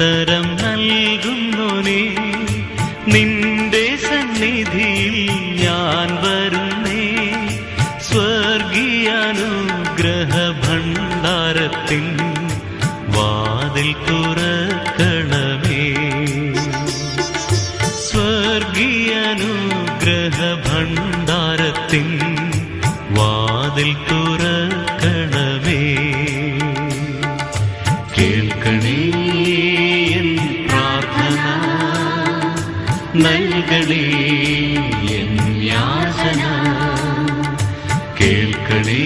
ഉത്തരം നൽകുന്നോനേ, നിന്റെ സന്നിധിയിൽ ഞാൻ വരുന്നേ. സ്വർഗീയാനുഗ്രഹ ഭണ്ഡാരത്തിൻ വാതിൽ തുറക്കണമേ. സ്വർഗീയാനുഗ്രഹ ഭണ്ഡാരത്തിൻ വാതിൽ തുറക്കണമേ. കേൾക്കണേ എൻ പ്രാർത്ഥന, നൽകണേ എൻ യാചന. കേൾക്കണേ